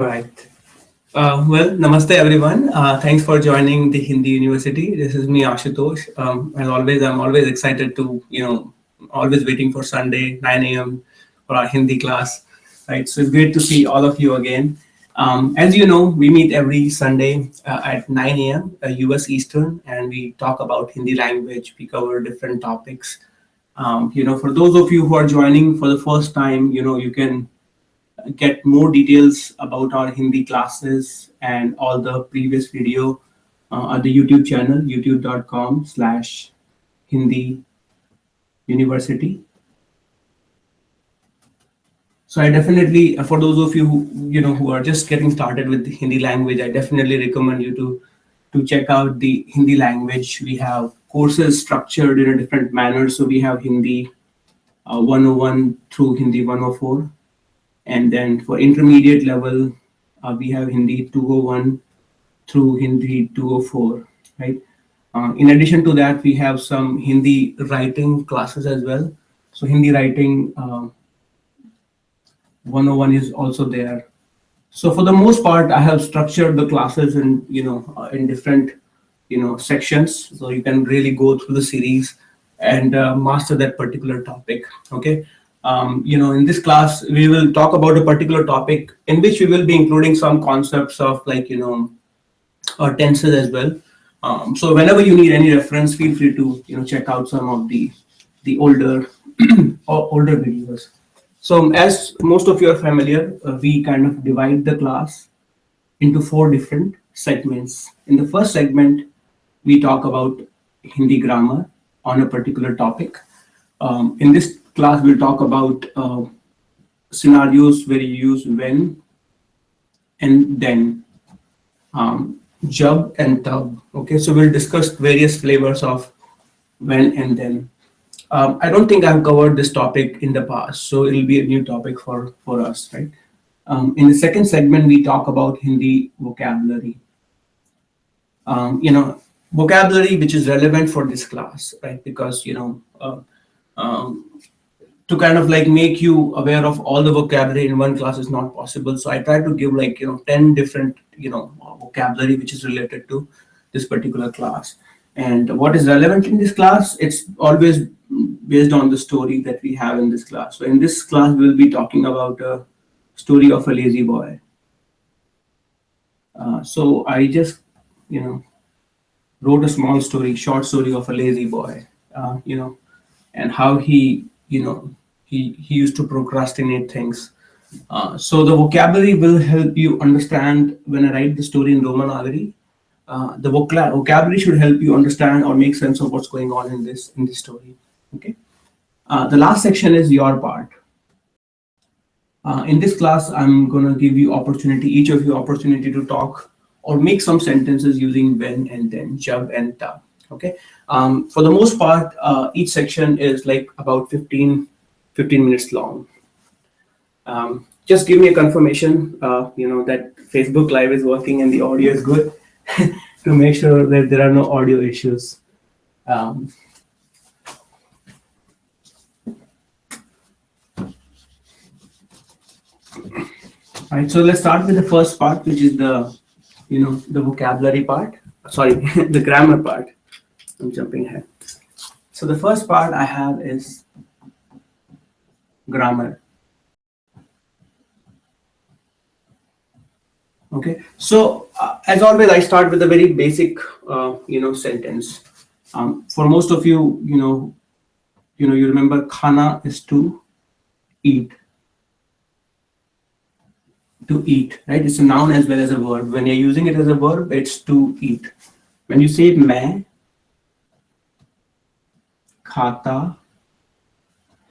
All right. Namaste everyone. Thanks for joining the Hindi University. This is me, Ashutosh. As always, I'm always excited to, always waiting for Sunday, 9 a.m. for our Hindi class. Right. So it's great to see all of you again. As you know, we meet every Sunday at 9 a.m. US Eastern, and we talk about Hindi language. We cover different topics. For those of you who are joining for the first time, you can get more details about our Hindi classes and all the previous video at the YouTube channel, youtube.com/Hindi University. So I definitely, for those of you who are just getting started with the Hindi language, I definitely recommend you to check out the Hindi language. We have courses structured in a different manner. So we have Hindi 101 through Hindi 104. And then for intermediate level, we have Hindi 201 through Hindi 204, right? In addition to that, we have some Hindi writing classes as well. So Hindi writing 101 is also there. So for the most part, I have structured the classes in different sections, so you can really go through the series and master that particular topic. Okay. In this class, we will talk about a particular topic in which we will be including some concepts of tenses as well. So whenever you need any reference, feel free to check out some of the older older videos. So as most of you are familiar, we kind of divide the class into four different segments. In the first segment, we talk about Hindi grammar on a particular topic. In this class, we'll talk about scenarios where you use when and then, jab and tab. Okay, so we'll discuss various flavors of when and then. I don't think I've covered this topic in the past, so it'll be a new topic for us, right? In the second segment, we talk about Hindi vocabulary. Vocabulary which is relevant for this class, right? Because to kind of like make you aware of all the vocabulary in one class is not possible. So I try to give 10 different vocabulary which is related to this particular class. And what is relevant in this class, it's always based on the story that we have in this class. So in this class, we'll be talking about a story of a lazy boy. So I just wrote a small story, short story of a lazy boy, and how he used to procrastinate things. So the vocabulary will help you understand when I write the story in Romanagari. The vocabulary should help you understand or make sense of what's going on in this story. Okay. The last section is your part. In this class, I'm going to give you each of you opportunity to talk or make some sentences using when and then, jab and tab. Okay. For the most part, each section is like about 15 minutes long. Just give me a confirmation, that Facebook Live is working and the audio is good to make sure that there are no audio issues. All right, so let's start with the first part, which is the vocabulary part. Sorry, the grammar part. I'm jumping ahead. So the first part I have is grammar. Okay, so as always, I start with a very basic, sentence. For most of you, you remember khana is to eat. To eat, right? It's a noun as well as a verb. When you're using it as a verb, it's to eat. When you say main khata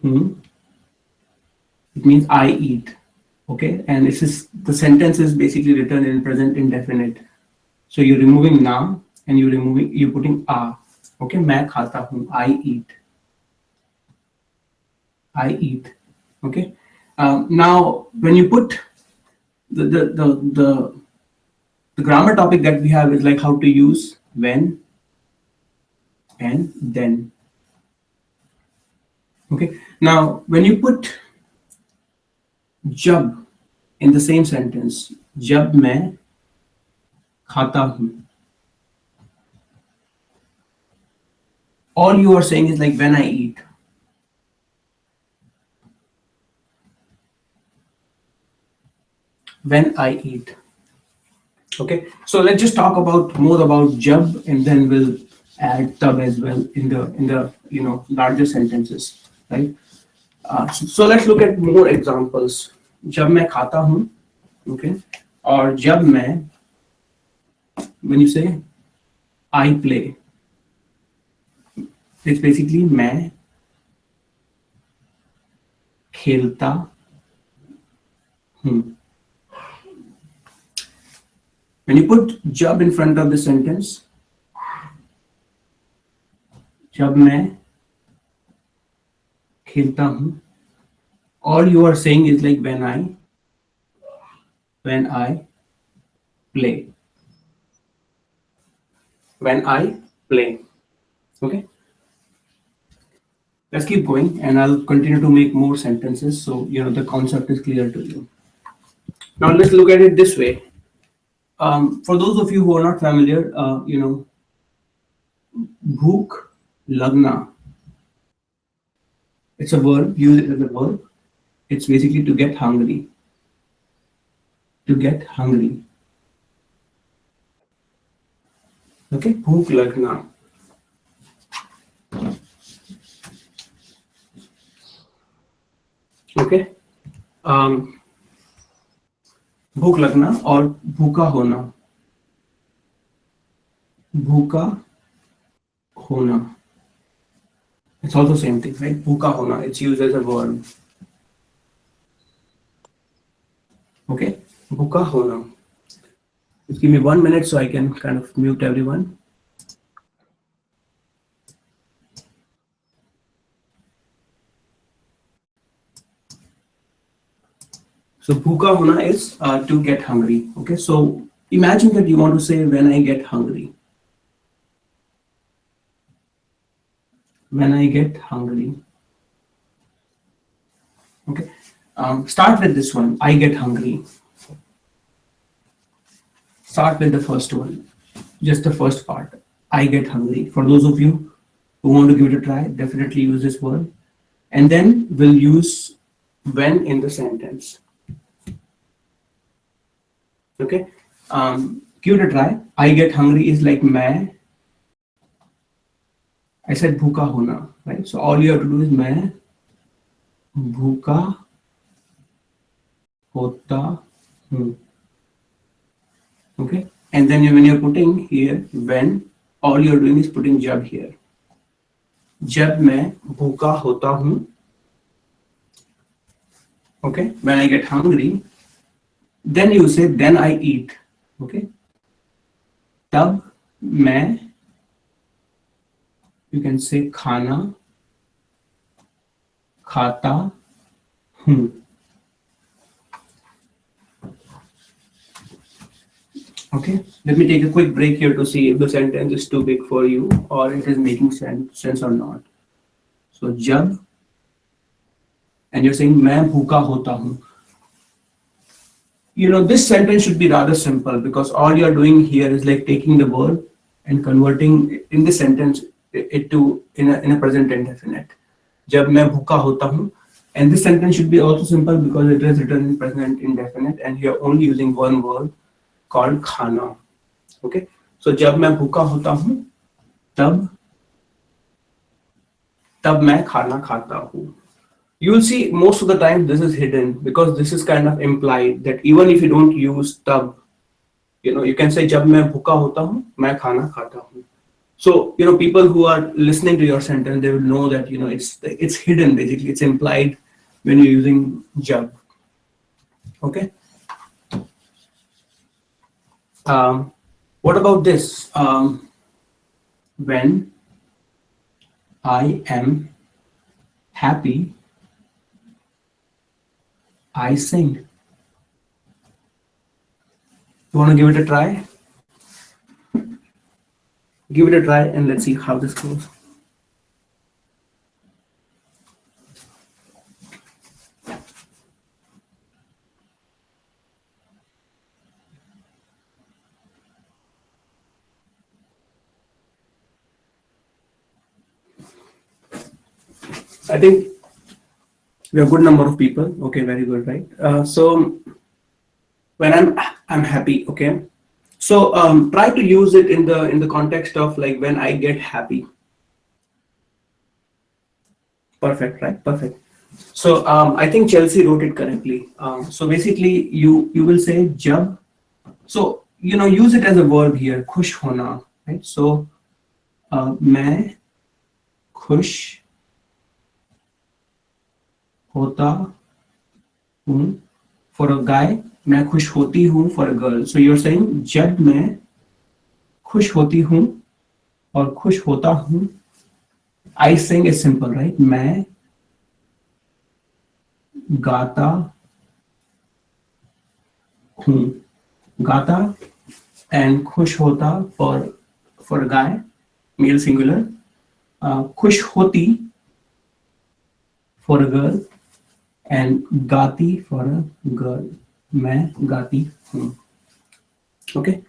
hu, it means I eat. Okay, and this is the sentence is basically written in present indefinite. So you're removing na and you're putting a. Okay, main khata hu, I eat. I eat. Okay. Now when you put the grammar topic that we have is like how to use when and then. Okay. Now when you put jab in the same sentence, जब मैं खाता हूँ. All you are saying is like when I eat. When I eat. Okay. So let's just talk about more about jab, and then we'll add tab as well in the larger sentences, right? So let's look at more examples. जब मैं खाता हूँ, okay, और जब मैं, when you say I play, it's basically मैं खेलता हूँ. When you put जब in front of the sentence, जब मैं खेलता हूँ, all you are saying is like when I play. When I play. Okay. Let's keep going, and I'll continue to make more sentences so the concept is clear to you. Now let's look at it this way. For those of you who are not familiar, bhook lagna. It's a verb. Use it as a verb. It's basically to get hungry. To get hungry. Okay, bhook lagna. Okay. भूख लगना और भूखा होना. भूखा होना. It's also same thing, right? Bhuka hona. It's used as a verb. Okay? Bhuka hona. Just give me 1 minute so I can kind of mute everyone. So bhuka hona is to get hungry. Okay? So imagine that you want to say when I get hungry. When I get hungry. Okay? Start with this one. I get hungry. Start with the first one. Just the first part. I get hungry. For those of you who want to give it a try, definitely use this word. And then we'll use when in the sentence. Okay. Give it a try. I get hungry is like मैं. I said भूखा होना, right? So all you have to do is मैं भूखा होता हूँ. Okay. And then when you're putting here when, all you're doing is putting जब here. जब मैं भूखा होता हूँ. Okay. When I get hungry, then you say then I eat. Okay. तब मैं, you can say खाना खाता हूँ. Okay, let me take a quick break here to see if the sentence is too big for you or it is making sense or not. So जब, and you're saying मैं भूखा होता हूँ. This sentence should be rather simple because all you're doing here is like taking the verb and converting in this sentence it to in a present indefinite. जब मैं भूखा होता हूँ. And this sentence should be also simple because it is written in present indefinite and you're only using one word called खाना. Okay, so जब मैं भूखा होता हूँ, तब मैं खाना खाता हूँ. You'll see most of the time this is hidden because this is kind of implied that even if you don't use tab, you can say जब मैं भूखा होता हूँ, मैं खाना खाता हूँ. So people who are listening to your sentence, they will know that it's hidden basically. It's implied when you're using jab. Okay. What about this? When I am happy, I sing. You want to give it a try? Give it a try and let's see how this goes. I think we have a good number of people. Okay, very good, right? So when I'm happy, okay. So try to use it in the context of like when I get happy. Perfect, right? Perfect. So I think Chelsea wrote it correctly. So basically, you will say jab. So use it as a verb here. खुश होना, right? So मैं खुश होता हूँ for a guy. मैं खुश होती हूँ for a girl. So you're saying जब मैं खुश होती हूँ और खुश होता हूँ. I saying is simple, right? मैं गाता हूँ. गाता and खुश होता for a guy, male singular. खुश होती for a girl and गाती for a girl. मैं गाती हूँ. Okay.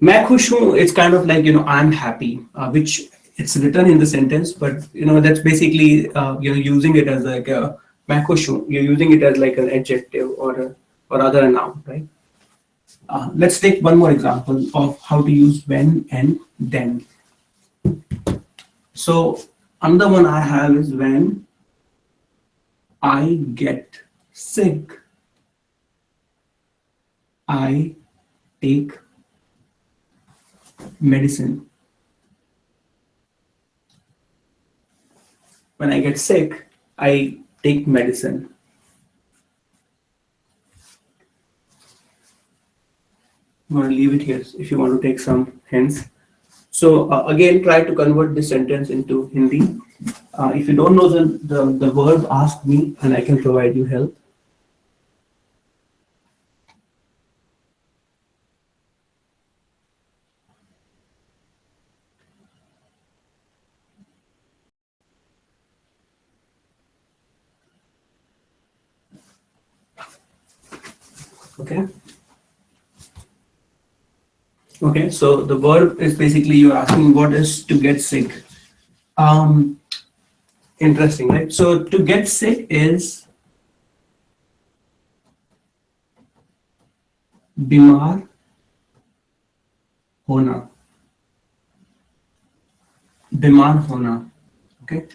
मैं खुश हूँ. It's kind of like I'm happy, which it's written in the sentence, but that's basically using it as like मैं खुश हूँ. You're using it as like an adjective or other noun, right? Let's take one more example of how to use when and then. So another one I have is when I get sick, I take medicine. When I get sick, I take medicine. I'm going to leave it here if you want to take some hints. So again, try to convert this sentence into Hindi. If you don't know the verb, ask me and I can provide you help. Okay. Okay, so the verb is basically you're asking what is to get sick. Interesting, right? So to get sick is बीमार होना. बीमार होना. Okay.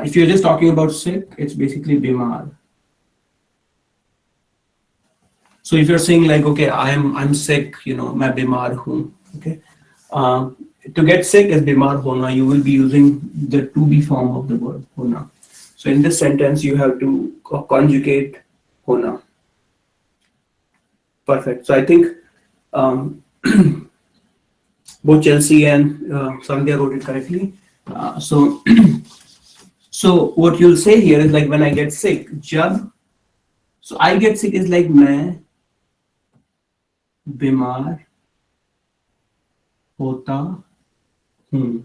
If you're just talking about sick, it's basically बीमार. So if you're saying like, okay, I'm sick, मैं बीमार हूँ. Okay. To get sick is बीमार होना. You will be using the to be form of the verb होना. So in this sentence, you have to conjugate होना. Perfect. So I think both Chelsea and Sandhya wrote it correctly. So so what you'll say here is like when I get sick, jab. So I get sick is like मैं बीमार होता हूँ.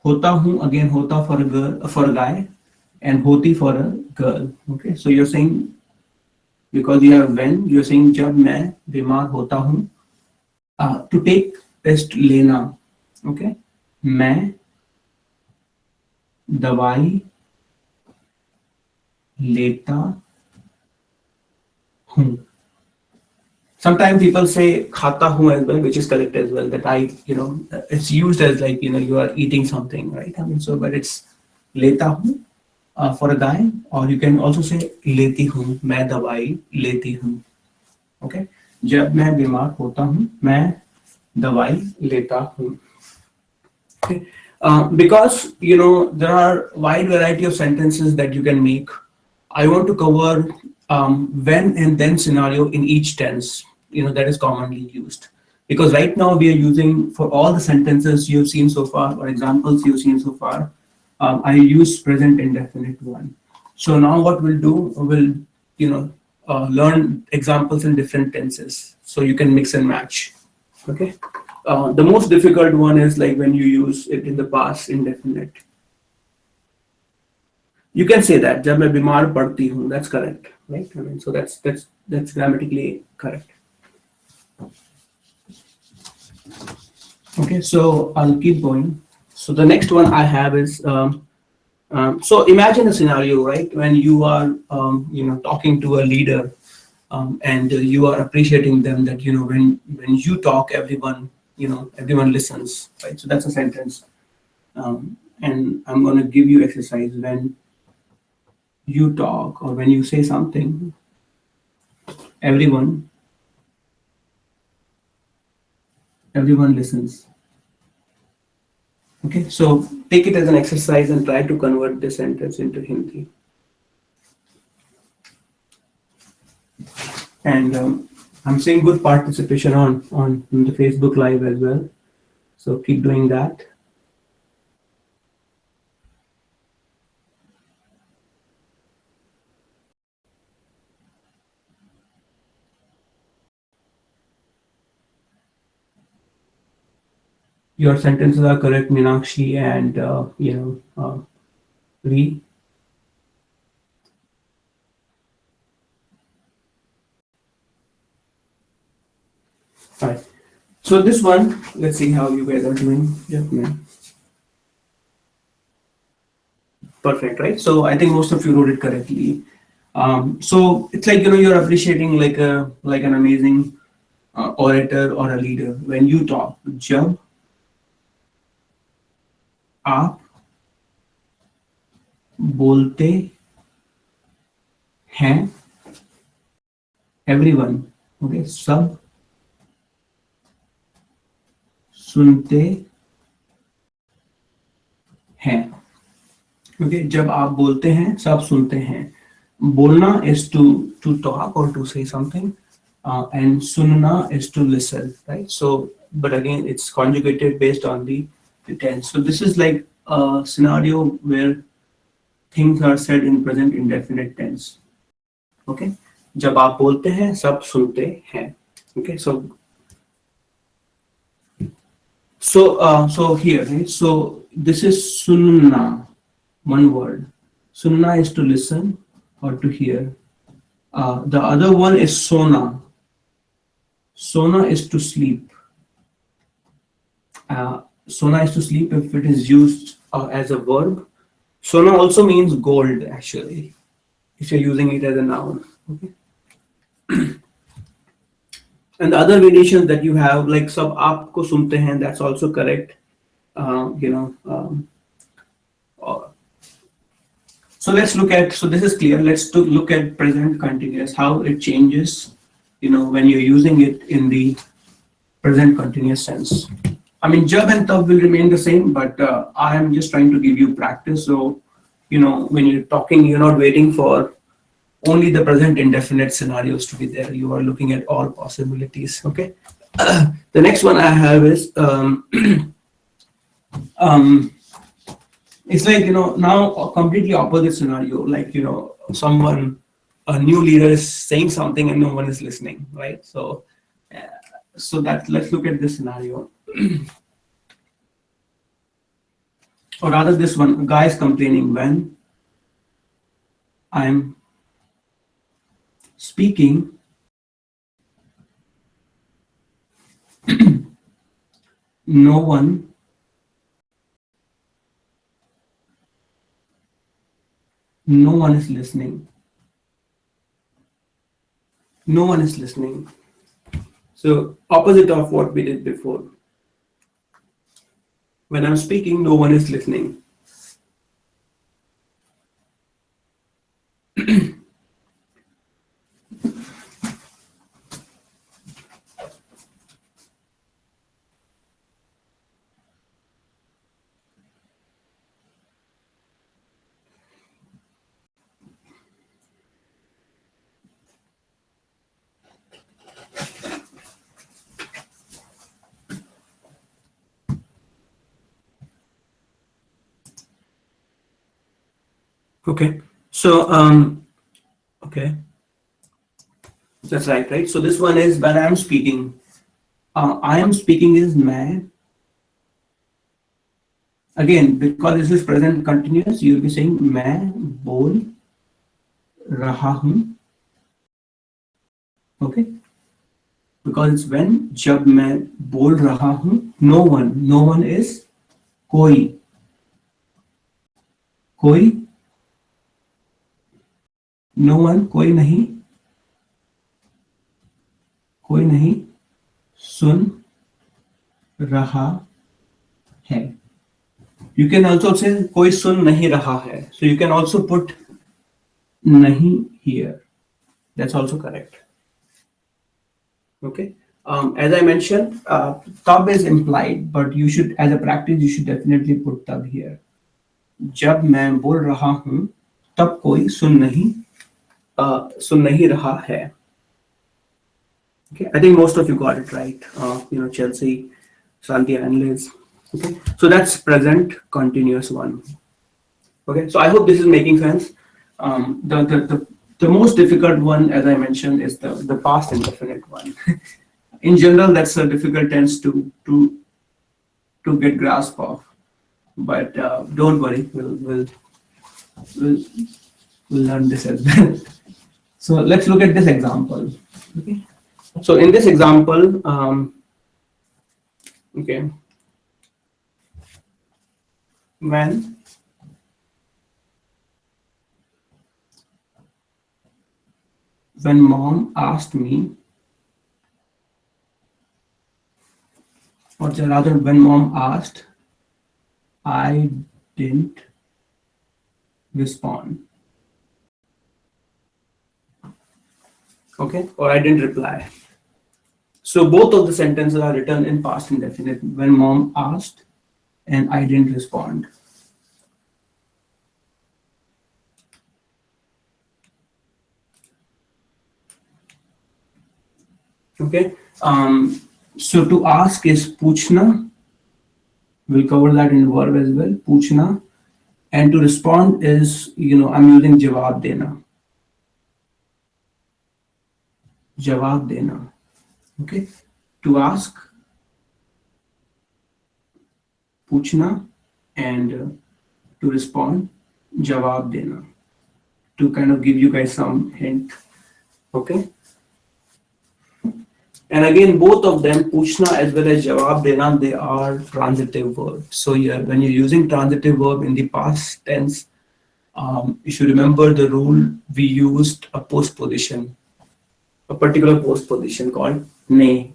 होता हूँ again होता for a girl, for a guy, and hoti for a girl. Okay, so you're saying because you have when, you're saying जब मैं बीमार होता हूँ. To take टेस्ट लेना. Okay, मैं दवाई लेता हूँ. Sometimes people say खाता हूँ as well, which is correct as well. That I, it's used as like you are eating something, right? I mean, so but it's लेता हूँ for a guy, or you can also say लेती हूँ. मैं दवाई लेती हूँ. Okay, जब मैं बीमार होता हूँ, मैं दवाई लेता हूँ. Okay. Because there are wide variety of sentences that you can make. I want to cover when and then scenario in each tense that is commonly used, because right now we are using for all the sentences you've seen so far or examples you've seen so far. I use present indefinite one. So now what we'll do, we'll learn examples in different tenses so you can mix and match. Okay. The most difficult one is like when you use it in the past indefinite. You can say that जब मैं बीमार पड़ती हूँ. That's correct, right? I mean, so that's grammatically correct. Okay, so I'll keep going. So the next one I have is So imagine a scenario, right, when you are, talking to a leader, and you are appreciating them, that when you talk, everyone listens, right? So that's a sentence. And I'm going to give you exercise. When you talk or when you say something, everyone everyone listens. Okay, so take it as an exercise and try to convert this sentence into Hindi. And I'm seeing good participation on the Facebook Live as well. So keep doing that. Your sentences are correct, Meenakshi and Ree. All right. So this one, let's see how you guys are doing. Yeah, man. Perfect, right? So I think most of you wrote it correctly. So it's like you're appreciating like an amazing orator or a leader when you talk. जब आप बोलते हैं, everyone, okay, सब सुनते हैं. Okay, जब आप बोलते हैं सब सुनते हैं. बोलना is to talk or to say something, and sunna is to listen, right? So but again it's conjugated based on the tense. So this is like a scenario where things are said in present indefinite tense. Okay, जब आप बोलते हैं सब सुनते हैं. Okay, so here, right? So this is sunna, one word. Sunna is to listen or to hear. The other one is sona. Sona is to sleep. Sona is to sleep if it is used as a verb. Sona also means gold, actually, if you're using it as a noun. Okay. And the other variations that you have, like sab aapko sunte hain, that's also correct. Uh, so let's look at. So this is clear. Let's look at present continuous, how it changes. When you're using it in the present continuous sense. I mean, jab and tab will remain the same, but I am just trying to give you practice. So, when you're talking, you're not waiting for only the present indefinite scenarios to be there. You are looking at all possibilities. Okay. The next one I have is it's like now a completely opposite scenario. Like someone, a new leader is saying something and no one is listening, right? So that let's look at this scenario. Or rather this one, a guy is complaining when I'm speaking, no one is listening. No one is listening. So opposite of what we did before. When I'm speaking, no one is listening. Okay. So okay. That's right? So this one is when I'm speaking. I am speaking is मैं. Again, because this is present continuous, you'll be saying मैं बोल रहा हूँ. Okay. Because it's when जब मैं बोल रहा हूँ, no one is कोई. कोई, no one, कोई नहीं सुन रहा है. You can also say कोई सुन नहीं रहा है. So you can also put नहीं here. That's also correct. Okay. As I mentioned, tab is implied, but you should, as a practice, you should definitely put tab here. जब मैं बोल रहा हूँ, तब कोई सुन नहीं रहा है. Okay, I think most of you got it right. Chelsea, Santi, and Liz. Okay, so that's present continuous one. Okay, so I hope this is making sense. The most difficult one, as I mentioned, is the past indefinite one. In general, that's a difficult tense to get grasp of. But don't worry, we'll learn this as well. So let's look at this example. Okay. So in this example, okay, when mom asked me, or rather when mom asked, I didn't respond. Okay, or I didn't reply. So both of the sentences are written in past indefinite. When mom asked and I didn't respond. Okay, so to ask is पूछना. We'll cover that in the verb as well. पूछना. And to respond is, I'm using जवाब देना. जवाब देना. Okay, to ask, पूछना, and to respond, जवाब देना. To kind of give you guys some hint. Okay. And again, both of them, पूछना as well as जवाब देना, they are transitive verbs. So here, when you're using transitive verb in the past tense, you should remember the rule. We used a postposition, a particular postposition called ne.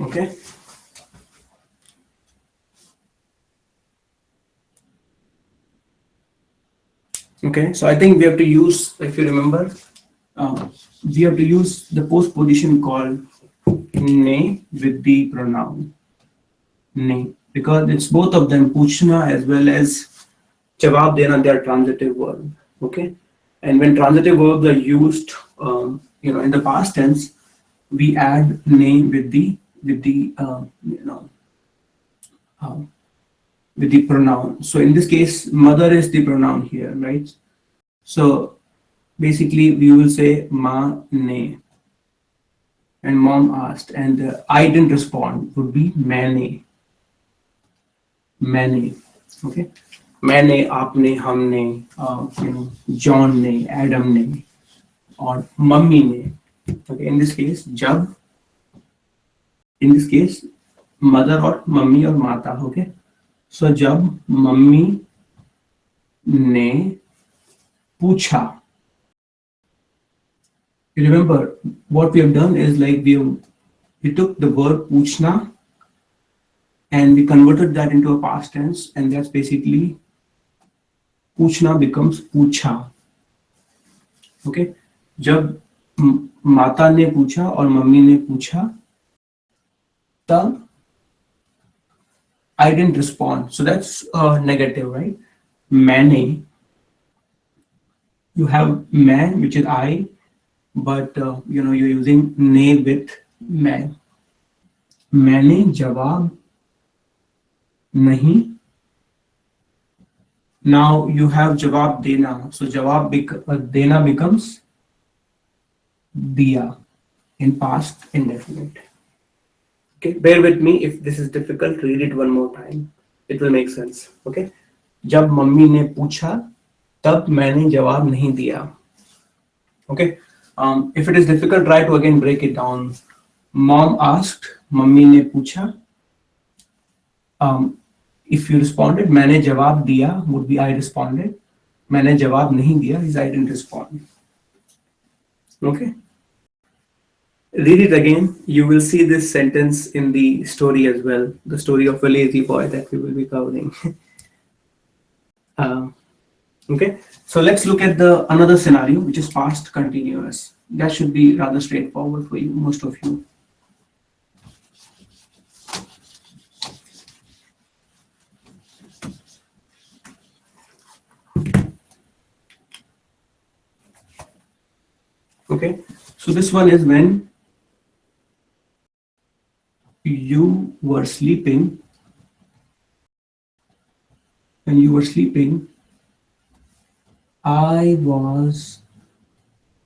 Okay. Okay, so I think we have to use, if you remember, we have to use the postposition called ne with the pronoun ne, because it's both of them, पूछना as well as जवाब देना, they are transitive verb. Okay, and when transitive verbs are used, in the past tense, we add ne with the pronoun. So in this case, mother is the pronoun here, right? So basically, we will say ma ne, and mom asked, and I didn't respond would be मैंने. Okay, मैंने, आपने, हमने, John ने, Adam ने, और mummy ने. Okay, in this case, mother और mummy और माता. Okay, so जब मम्मी ने पूछा. You remember what we have done is like we took the verb पूछना and we converted that into a past tense, and that's basically पूछना becomes पूछा. Okay, जब माता ने पूछा और मम्मी ने पूछा, तब I didn't respond. So that's negative, right? मैंने, you have मैं, which is I, but you're using ने with मैं. मैंने जवाब नहीं. Now you have जवाब देना. So जवाब देना becomes दिया in past indefinite. Okay, bear with me if this is difficult. Read it one more time. It will make sense. Okay, जब मम्मी ने पूछा, तब मैंने जवाब नहीं दिया. Okay. If it is difficult, try to again break it down. Mom asked, mummy ने पूछा. If you responded, मैंने जवाब दिया, would be I responded. मैंने जवाब नहीं दिया is I didn't respond. Okay. Read it again. You will see this sentence in the story as well. The story of a lazy boy that we will be covering. uh, okay. So let's look at the another scenario, which is past continuous. That should be rather straightforward for you, most of you. Okay, so this one is when you were sleeping. When you were sleeping, I was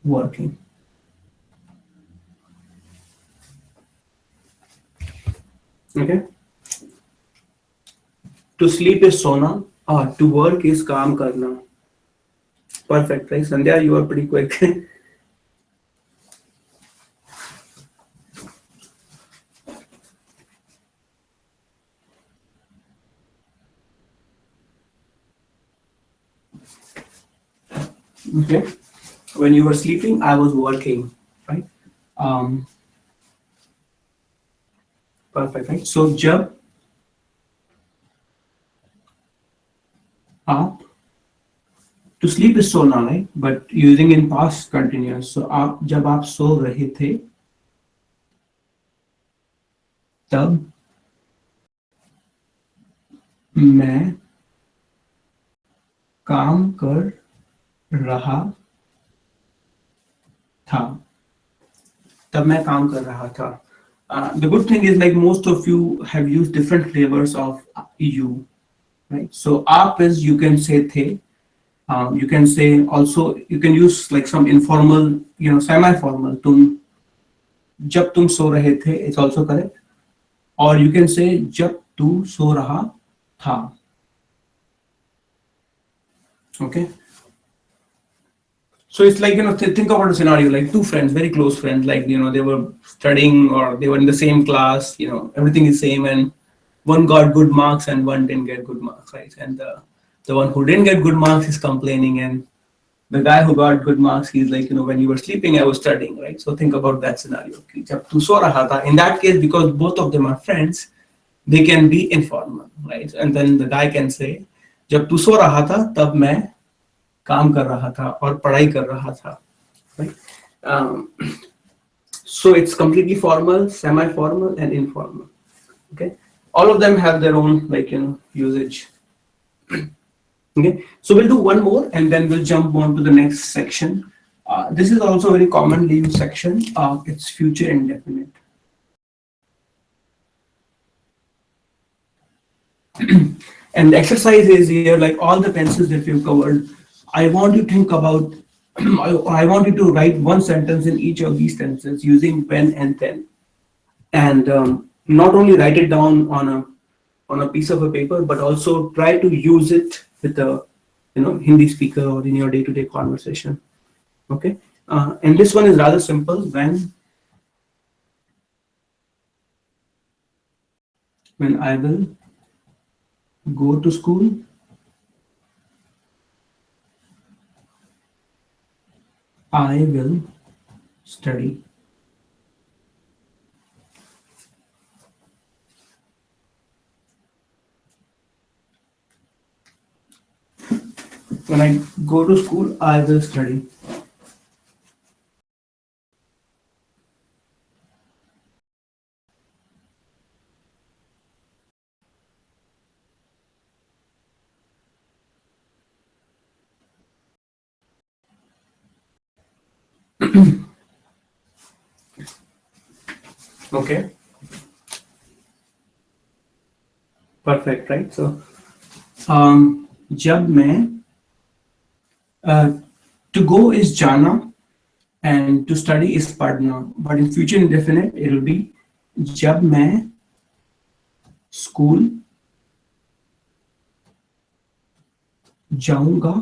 working. Okay. To sleep is sona. To work is काम करना. Perfect, right? Sandhya, you are pretty quick. Okay. When you were sleeping, I was working, right? Perfect, right? So जब आप, to sleep is सोना, right? But using in past continuous. So जब आप सो रहे थे, तब मैं काम कर रहा था. तब मैं काम कर रहा था. The good thing is, like, most of you have used different flavors of you, right? So आप is, you can say the. You can say also, you can use like some informal, semi-formal. जब तुम सो रहे थे, it's also correct. Or you can say जब तू सो रहा था. Okay. So it's like, think about a scenario like two friends, very close friends, like, they were studying or they were in the same class, everything is same, and one got good marks and one didn't get good marks, right? And the one who didn't get good marks is complaining, and the guy who got good marks, he's like, when you were sleeping, I was studying, right? So think about that scenario. जब तू सो रहा था, in that case, because both of them are friends, they can be informal, right? And then the guy can say, जब तू सो रहा था, तब मैं काम कर रहा था और पढ़ाई कर रहा था, right? So it's completely formal, semi-formal, and informal. Okay, all of them have their own, like, usage. Okay, so we'll do one more and then we'll jump on to the next section. This is also a very commonly used section. It's future indefinite. And the exercise is here, like all the tenses that we've covered. I want you to think about, I want you to write one sentence in each of these tenses using when and then. And not only write it down on a piece of a paper, but also try to use it with a Hindi speaker or in your day-to-day conversation. Okay, and this one is rather simple. When I will go to school, I will study. When I go to school, I will study. Okay. Perfect, right? So, जब मैं, to go is jana and to study is padna, but in future indefinite it will be जब मैं school जाऊंगा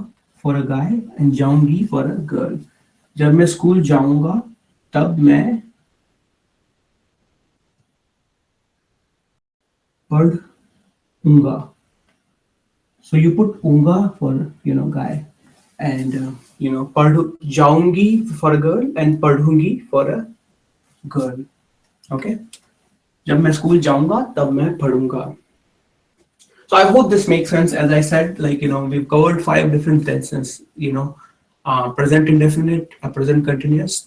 for a guy and जाऊंगी for a girl. जब मैं school जाऊंगा तब मैं पढ़ूंगा. So you put unga for guy, and पढ़ जाऊंगी for a girl and पढ़ूंगी for a girl. Okay. जब मैं स्कूल जाऊंगा तब मैं पढ़ूंगा. So I hope this makes sense. As I said, we've covered 5 different tenses. Present indefinite, present continuous,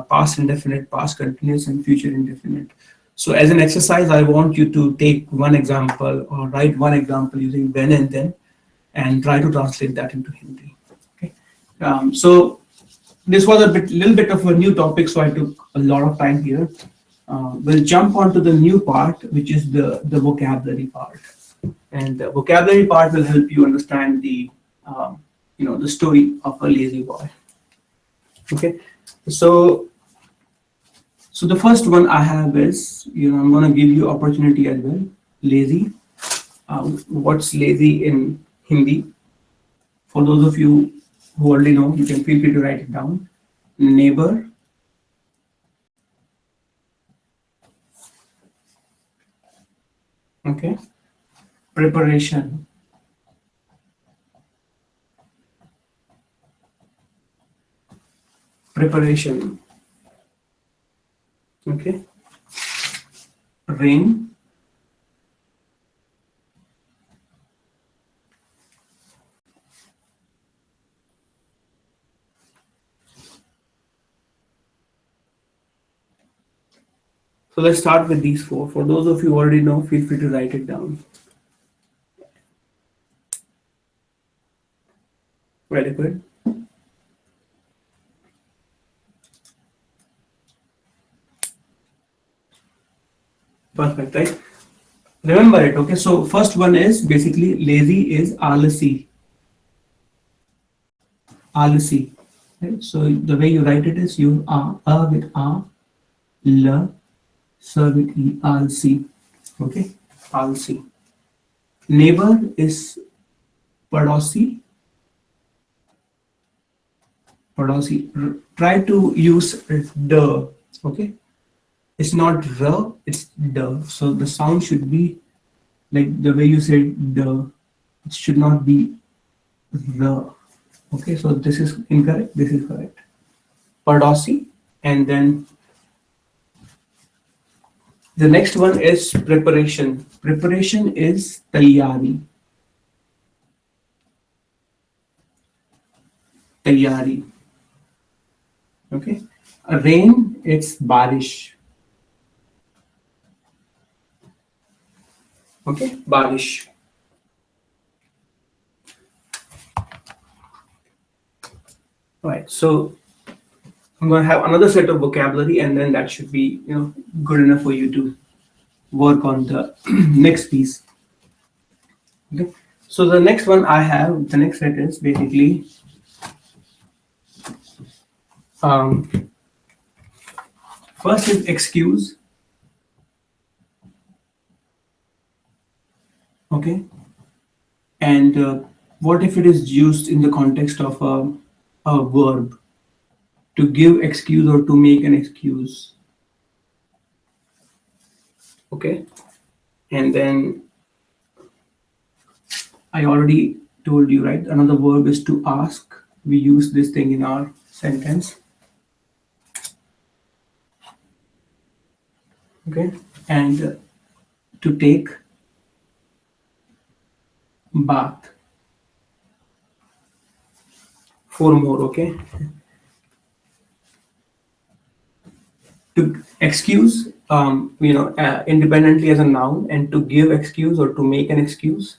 past indefinite, past continuous, and future indefinite. So as an exercise, I want you to take one example or write one example using when and then, and try to translate that into Hindi. Okay. So this was little bit of a new topic, so I took a lot of time here. We'll jump on to the new part, which is the vocabulary part. And the vocabulary part will help you understand the story of a lazy boy. Okay, so the first one I have is, I'm going to give you opportunity as well. Lazy. What's lazy in Hindi? For those of you who already know, you can feel free to write it down. Neighbor. Okay. Preparation. Preparation. Okay. Rain. So let's start with these 4. For those of you who already know, feel free to write it down. Very good. Perfect, right? Remember it, okay? So first one is basically lazy is alasi. Alasi. Right? So the way you write it is you a with a, l, s with e, alsi. Okay, alsi. Neighbor is padosi. Padosi. Try to use the. Okay, it's not r, it's the. So the sound should be like the way you said the. It should not be the. Okay, so this is incorrect. This is correct. Padosi, and then the next one is preparation. Preparation is taiyari. Taiyari. Okay. Rain, it's barish. Okay, barish. Right. So I'm going to have another set of vocabulary, and then that should be good enough for you to work on the next piece. Okay. So the next one I have, the next set is basically first is excuse. Okay. And what if it is used in the context of a verb? To give excuse or to make an excuse. Okay. And then I already told you, right? Another verb is to ask. We use this thing in our sentence. Okay. And to take bath. 4 more. Okay. To excuse, independently as a noun, and to give excuse or to make an excuse.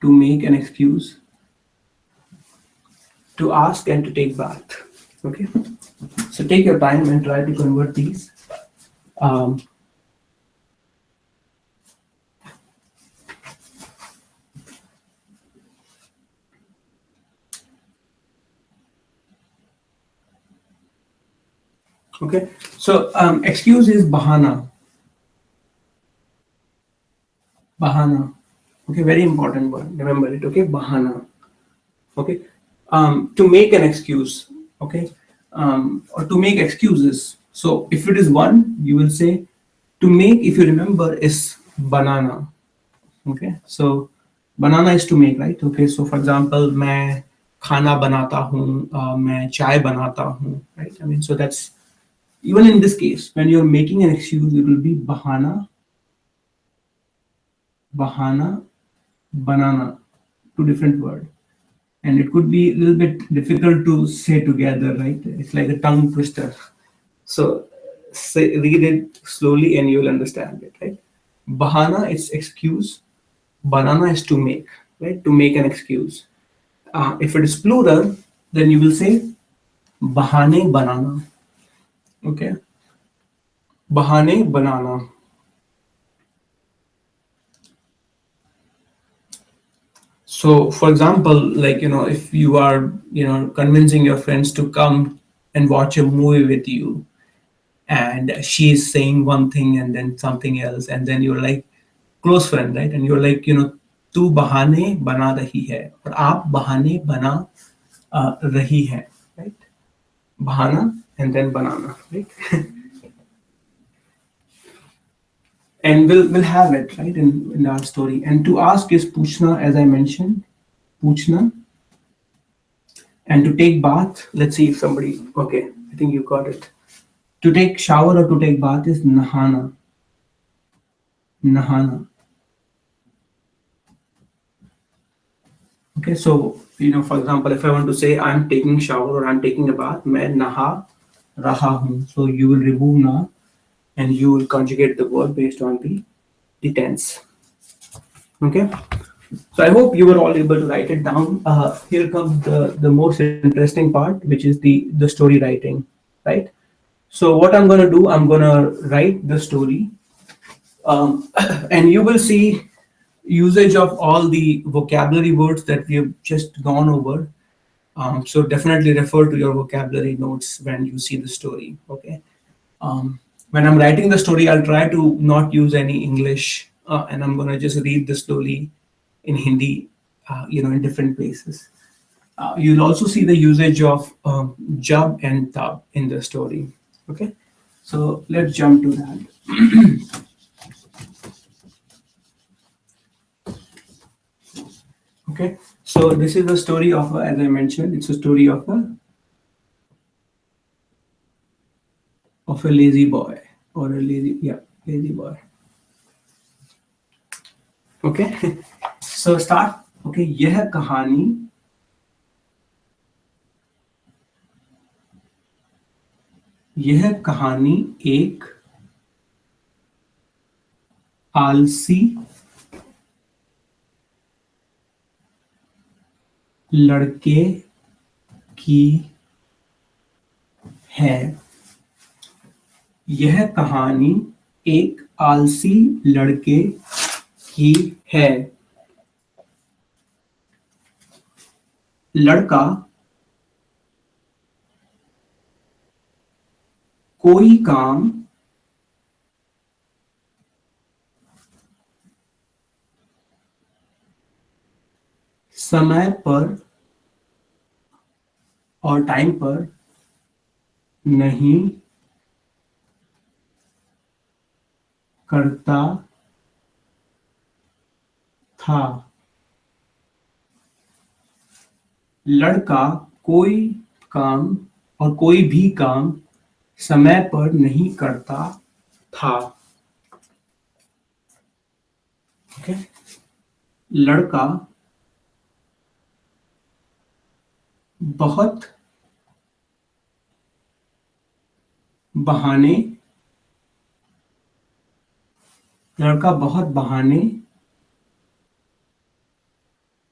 To make an excuse. To ask and to take bath. Okay. So take your time and try to convert these. Okay, so excuse is bahana. Bahana. Okay, very important word. Remember it. Okay, bahana. Okay, to make an excuse. Okay, or to make excuses. So if it is one, you will say to make. If you remember, is banana. Okay, so banana is to make, right? Okay, so for example, मैं खाना बनाता हूँ, मैं चाय बनाता हूँ, right? I mean, so that's even in this case when you're making an excuse, it will be bahana, bahana, banana, two different words, and it could be a little bit difficult to say together, right? It's like a tongue twister. So say, read it slowly and you'll understand it, right? Bahana is excuse. Banana is to make, right? To make an excuse. If it is plural, then you will say bahane banana. Okay, bahane banana. So, for example, like if you are convincing your friends to come and watch a movie with you, and she is saying one thing and then something else, and then you're like close friend, right? And you're like तू बहाने बना रही है और आप बहाने बना रही है, right? Bahana and then banana, right? And we'll have it right in our story. And to ask is puchna, as I mentioned, puchna. And to take bath, let's see if somebody, okay, I think you got it. To take shower or to take bath is nahana, nahana. Okay, so for example, if I want to say I'm taking shower or I'm taking a bath, मैं नहा रहा हूँ. So you will remove na and you will conjugate the verb based on the tense. Okay. So I hope you were all able to write it down. Here comes the most interesting part, which is the story writing, right? So what I'm gonna do, I'm gonna write the story, and you will see usage of all the vocabulary words that we have just gone over. So definitely refer to your vocabulary notes when you see the story. Okay. When I'm writing the story, I'll try to not use any English, and I'm gonna just read the story in Hindi, in different places. You'll also see the usage of jab and tab in the story. Okay, so let's jump to that. Okay, so this is the story of, as I mentioned, it's a story of a lazy boy or a lazy boy. Okay, so start. Okay, यह कहानी एक आलसी लड़के की है. यह कहानी एक आलसी लड़के की है. लड़का कोई काम समय पर और टाइम पर नहीं करता था. लड़का कोई काम और कोई भी काम समय पर नहीं करता था. ओके, लड़का बहुत बहाने लड़का बहुत बहाने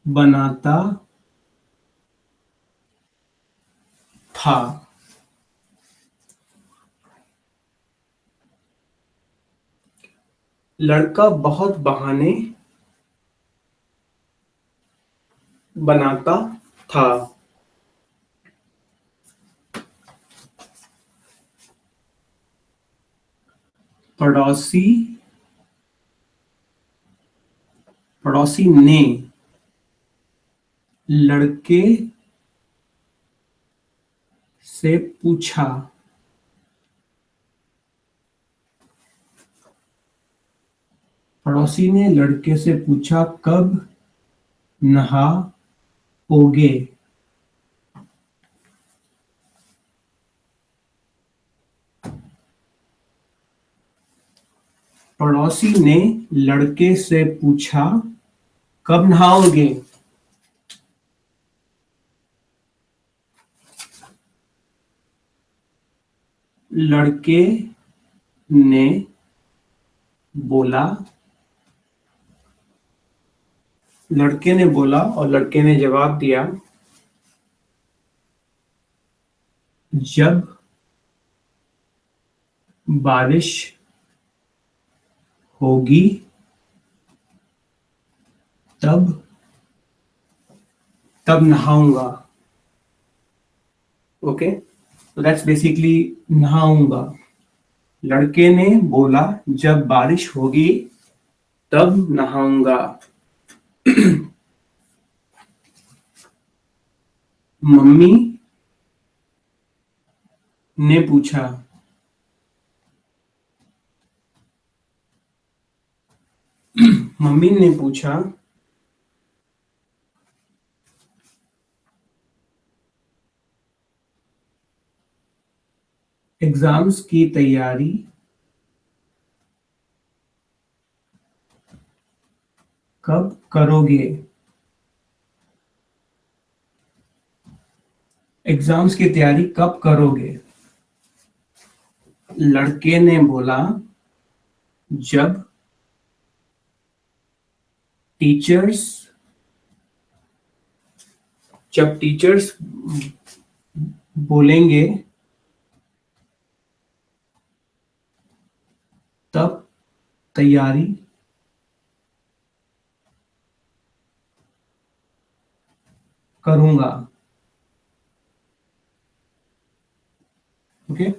बनाता था. लड़का बहुत बहाने बनाता था. पड़ोसी पड़ोसी ने लड़के से पूछा, पड़ोसी ने लड़के से पूछा कब नहाओगे। पड़ोसी ने लड़के से पूछा कब नहाओगे। लड़के ने बोला, और लड़के ने जवाब दिया, जब बारिश होगी तब नहाऊंगा। ओके, तो दैट्स बेसिकली नहाऊंगा। लड़के ने बोला जब बारिश होगी तब नहाऊंगा। मम्मी ने पूछा, मम्मी ने पूछा एग्जाम्स की तैयारी कब करोगे। एग्जाम्स की तैयारी कब करोगे। लड़के ने बोला जब टीचर्स बोलेंगे तब तैयारी करूंगा। ओके,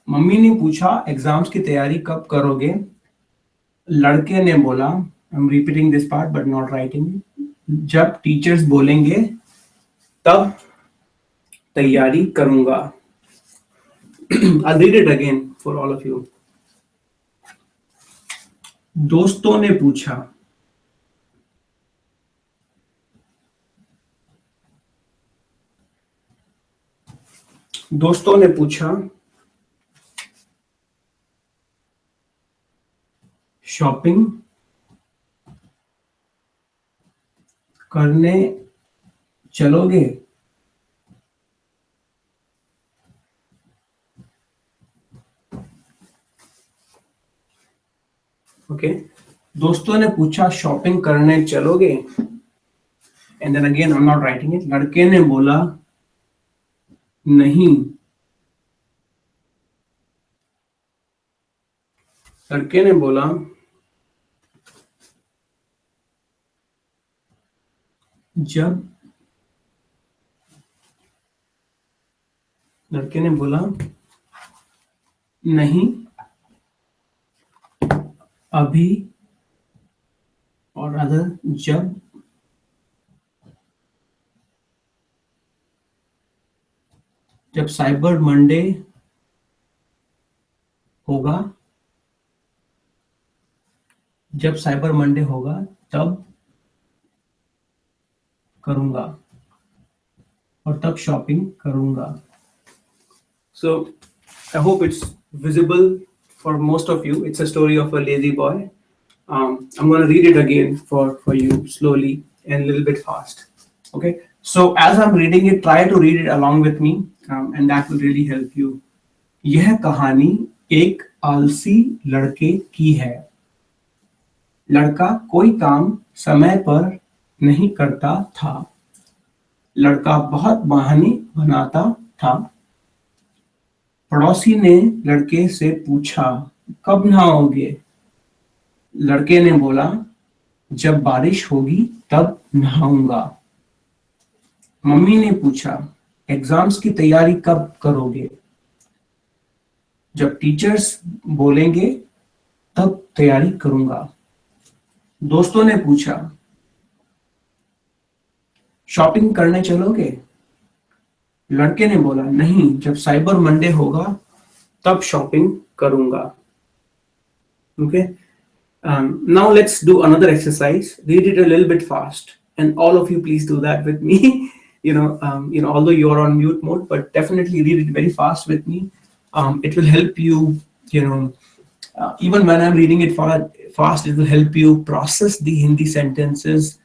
मम्मी ने पूछा एग्जाम्स की तैयारी कब करोगे। लड़के ने बोला, I am repeating this part but not writing, जब टीचर्स बोलेंगे तब तैयारी करूंगा। I'll read it again for all of you. दोस्तों ने पूछा, दोस्तों ने पूछा शॉपिंग करने चलोगे। ओके, दोस्तों ने पूछा शॉपिंग करने चलोगे। And then again I am not writing it. लड़के ने बोला नहीं। लड़के ने बोला जब लड़के ने बोला नहीं अभी, और अदर जब साइबर मंडे होगा, जब साइबर मंडे होगा तब करूंगा, और तब शॉपिंग करूंगा। So I hope it's visible for most of you. It's a story of a lazy boy. I'm going to read it again for you slowly and a little bit fast. Okay, so as I'm reading it, try to read it along with me, and that will really help you. यह कहानी एक आलसी लड़के की है। लड़का कोई काम समय पर नहीं करता था। लड़का बहुत बहाने बनाता था। पड़ोसी ने लड़के से पूछा कब नहाओगे। लड़के ने बोला जब बारिश होगी तब नहाऊंगा। मम्मी ने पूछा एग्जाम्स की तैयारी कब करोगे। जब टीचर्स बोलेंगे तब तैयारी करूंगा। दोस्तों ने पूछा शॉपिंग करने चलोगे? लड़के ने बोला, नहीं, जब साइबर मंडे होगा तब शॉपिंग करूंगा. Okay. Now let's do another exercise. Read it a little bit fast, and all of you please do that with me. Although you're on mute mode, but definitely read it very fast with me. It will help you. You know, even when I'm reading it fast, it will help you process the Hindi sentences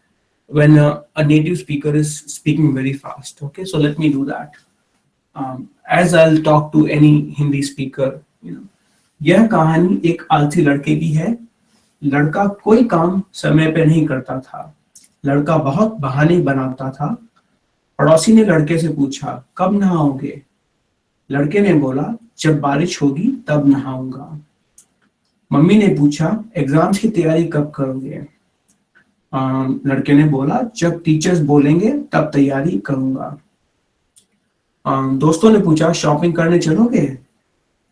when a native speaker is speaking very fast. Okay, so let me do that. As I'll talk to any Hindi speaker, यह कहानी एक आलसी लड़के की है. लड़का कोई काम समय पे नहीं करता था. लड़का बहुत बहाने बनाता था. पड़ोसी ने लड़के से पूछा, कब नहाओगे? लड़के ने बोला, जब बारिश होगी तब नहाऊंगा. मम्मी ने पूछा, एग्जाम्स की तैयारी कब करोगे? लड़के ने बोला, जब टीचर्स बोलेंगे तब तैयारी करूंगा. दोस्तों ने पूछा, शॉपिंग करने चलोगे?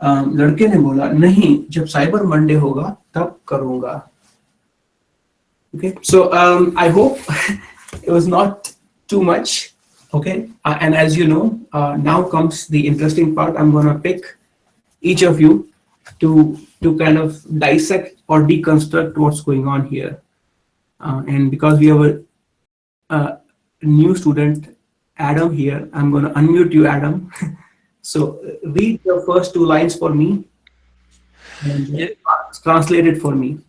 लड़के ने बोला, नहीं, जब साइबर मंडे होगा तब करूंगा. Okay, so I hope it was not too much. Okay, and as you know, now comes the interesting part. I'm gonna pick each of you to kind of dissect or deconstruct what's going on here. And because we have a new student, Adam, here, I'm gonna unmute you, Adam. So read the first two lines for me and translate it for me.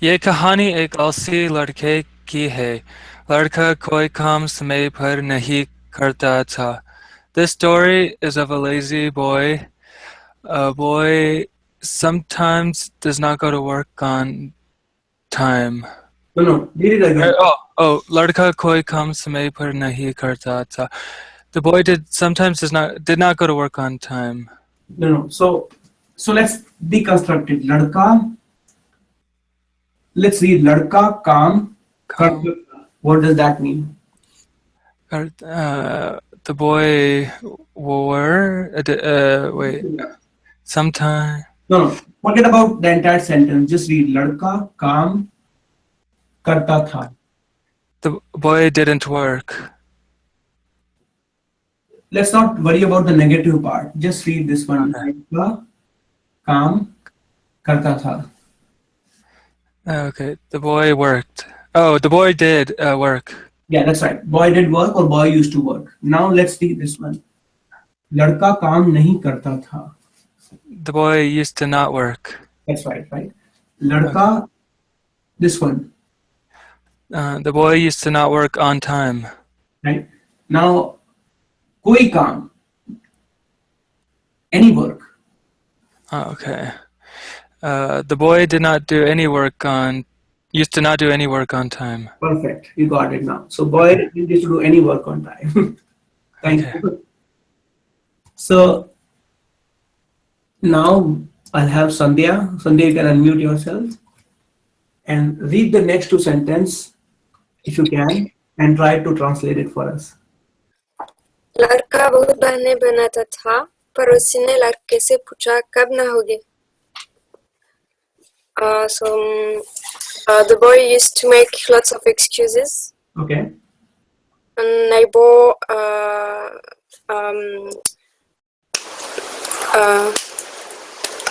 ये कहानी एक आलसी लड़के की है. लड़का कोई काम समय पर नहीं करता था. This story is of a lazy boy. A boy sometimes does not go to work on time. No, read it again. लड़का कोई काम समय पर नहीं करता था. The boy did not go to work on time. No. So let's deconstruct it. लड़का. Let's read. लड़का काम. What does that mean? The boy sometime. No. Forget about the entire sentence. Just read. लड़का काम करता था. The boy didn't work. Let's not worry about the negative part. Just read this one. लड़का काम करता था. Okay, the boy worked. Oh, the boy did work. Yeah, that's right. Boy did work or boy used to work. Now let's read this one. लड़का काम नहीं करता था. The boy used to not work. That's right. लड़का, this one. The boy used to not work on time. Right. Now, कोई काम, any work. Okay. The boy did not do any work on. Used to not do any work on time. Perfect. You got it now. So boy didn't used to do any work on time. Thank you. So now I'll have Sandhya. Sandhya, you can unmute yourself and read the next two sentences if you can and try to translate it for us. लड़का बहुत बहाने बनाता था. पड़ोसी ने लड़के से पूछा, कब नहाओगे? The boy used to make lots of excuses. Okay. And neighbor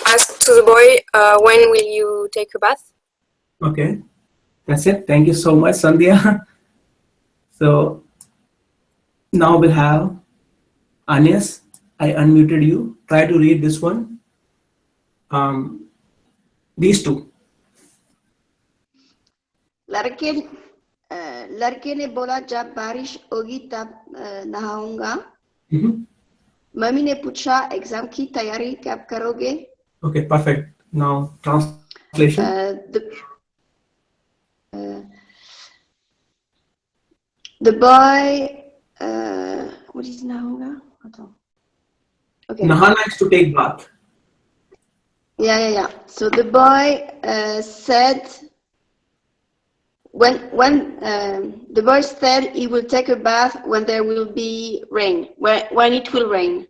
asked to the boy, when will you take a bath? Okay. That's it. Thank you so much, Sandhya. So now we'll have Agnes. I unmuted you. Try to read this one. These two. लड़के ने बोला, जब बारिश होगी तब नहाऊंगा. Mummy ने पूछा, exam की तैयारी कब करोगे? Okay, perfect. Now translation. The boy, what is nahunga? Okay. Nahana is to take bath. Yeah. So the boy said, when the boy said he will take a bath when there will be rain, when it will rain.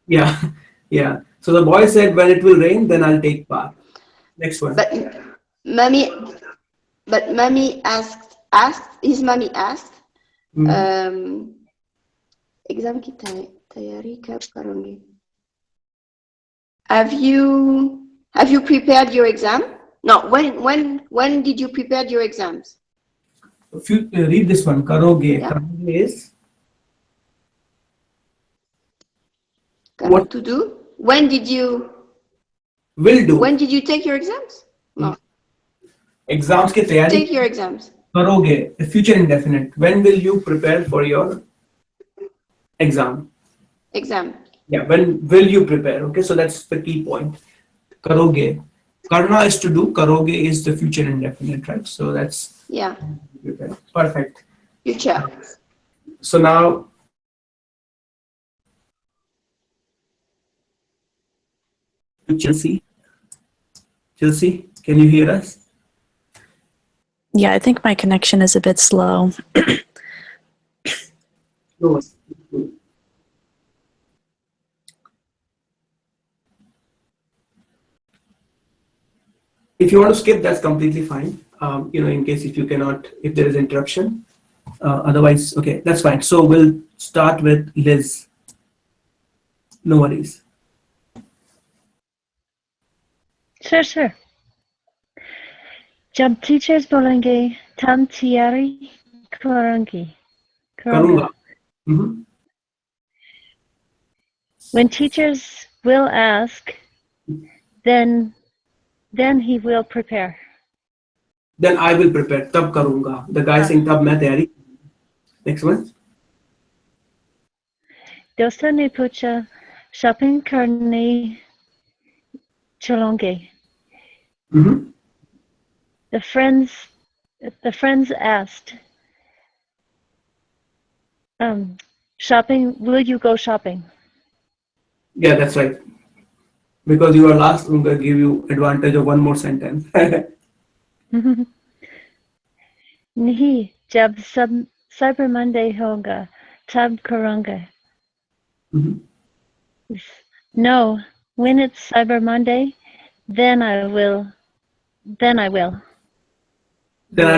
Yeah. So the boy said, when it will rain, then I'll take bath. Next one. But mommy asked, his mommy asked, exam की तैयारी कब करोगे? Have you prepared your exam? No, when did you prepare your exams? If you read this one, karoge. Yeah. Karoge is What to do? When did you will do. When did you take your exams? No. Exams की तैयारी Take your exams. करोगे. Future indefinite. When will you prepare for your exam? Exam. Yeah, when will you prepare? Okay, so that's the key point. Karoge. Karna is to do. Karoge is the future indefinite, right? So that's Yeah. perfect. Future. So now, Chelsea. Chelsea, can you hear us? Yeah, I think my connection is a bit slow. No. If you want to skip, that's completely fine. In case if there is interruption. Otherwise, okay, that's fine. So we'll start with Liz. No worries. Sure. जब teachers बोलेंगे तब तैयारी करूंगा. Karunga. Mm-hmm. When teachers will ask, then he will prepare. Then I will prepare. Tab karunga. The guy saying tab main tayari. Next one. दोस्तों ने पूछा shopping करने चलोगे. Mm-hmm. The friends asked, shopping, will you go shopping? Yeah, that's right. Because you are last, I'm going to give you advantage of one more sentence. नहीं, जब Cyber Monday होगा, तब करूंगा. Mm-hmm. No, when it's Cyber Monday, then I will. Then I'll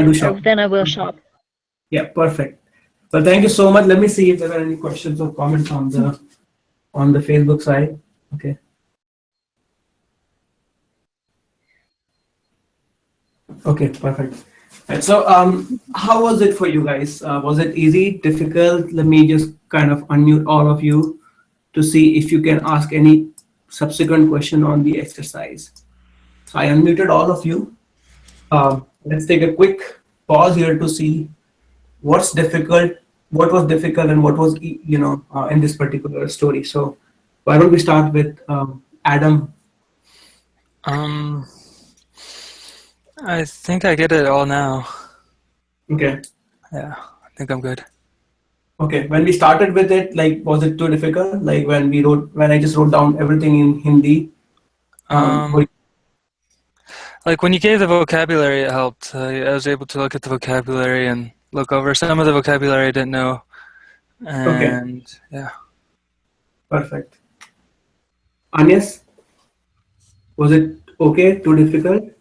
do shop. Then I will shop. Yeah, perfect. Well, thank you so much. Let me see if there are any questions or comments on the Facebook side. Okay. Okay, perfect. Right, so how was it for you guys? Was it easy, difficult? Let me just kind of unmute all of you to see if you can ask any subsequent question on the exercise. So I unmuted all of you. Let's take a quick pause here to see what was difficult, and what was in this particular story. So why don't we start with Adam? I think I get it all now. Okay. Yeah, I think I'm good. Okay. When we started with it, like, was it too difficult? Like when I just wrote down everything in Hindi. Like when you gave the vocabulary, it helped. I was able to look at the vocabulary and look over some of the vocabulary I didn't know. And yeah. Perfect. Agnes, was it okay? Too difficult?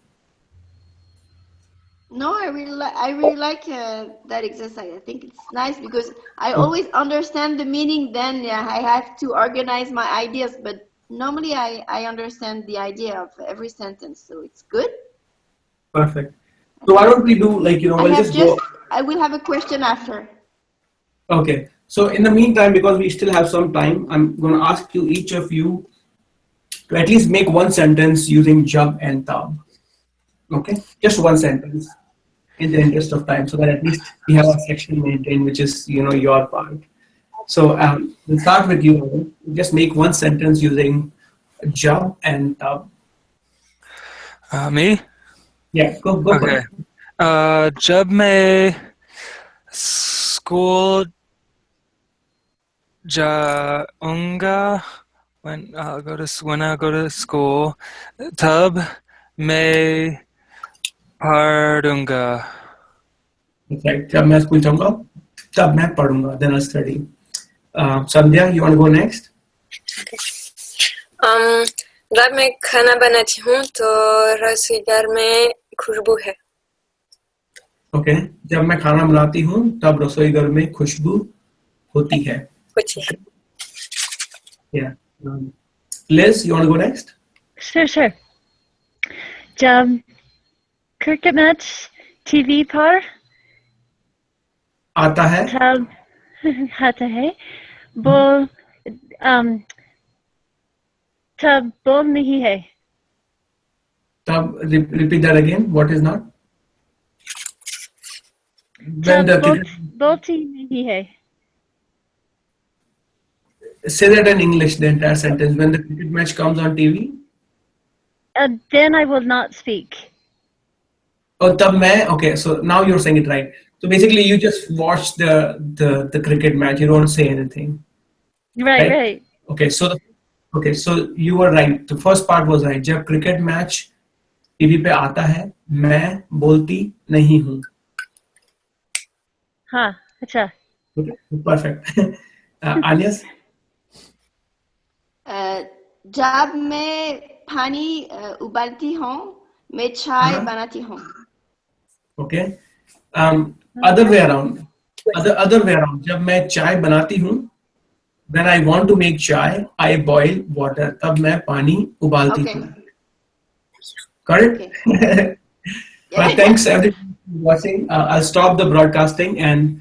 No, I really like that exercise. I think it's nice because I always understand the meaning. Then I have to organize my ideas, but normally I understand the idea of every sentence, so it's good. Perfect. So why don't we do I will have a question after. Okay. So in the meantime, because we still have some time, I'm going to ask each of you to at least make one sentence using jab and tab. Okay, just one sentence in the interest of time, so that at least we have a section maintained, which is your part. So we'll start with you. Just make one sentence using jab and tab. Me? Yeah, go Okay. जब मैं school जाऊंगा, when I go to school, तब मैं पढ़ूंगा. That's right. जब मैं school जाऊंगा, तब मैं पढ़ूंगा. Then I'll study. Sandhya, you want to go next? जब मैं खाना बनाती हूँ तो रसोई घर में खुशबू है. ओके जब मैं खाना बनाती हूँ तब रसोई घर में खुशबू होती है. Yeah. Liz, you want to go next? Sure. जब cricket match TV पर आता है. तब आता है बॉल तब बॉल नहीं है. तब repeat that again. What is not? When तब the cricket, बॉल नहीं है. say that in English, the entire sentence. When the cricket match comes on TV. Then I will not speak. Oh, तब मैं. Okay, so now you're saying it right. So basically, you just watch the cricket match. You don't say anything. Right. Okay, so you were right. The first part was right. जब cricket match TV पे आता है, मैं बोलती नहीं हूँ. हाँ, अच्छा. Okay, perfect. Alias? जब मैं पानी उबालती हूँ मैं चाय बनाती हूँ. Okay. Other way around. Other way around. जब मैं चाय बनाती हूँ, when I want to make chai, I boil water. तब मैं पानी उबालती हूँ. Correct? Okay. Well, thanks everyone for watching. I'll stop the broadcasting and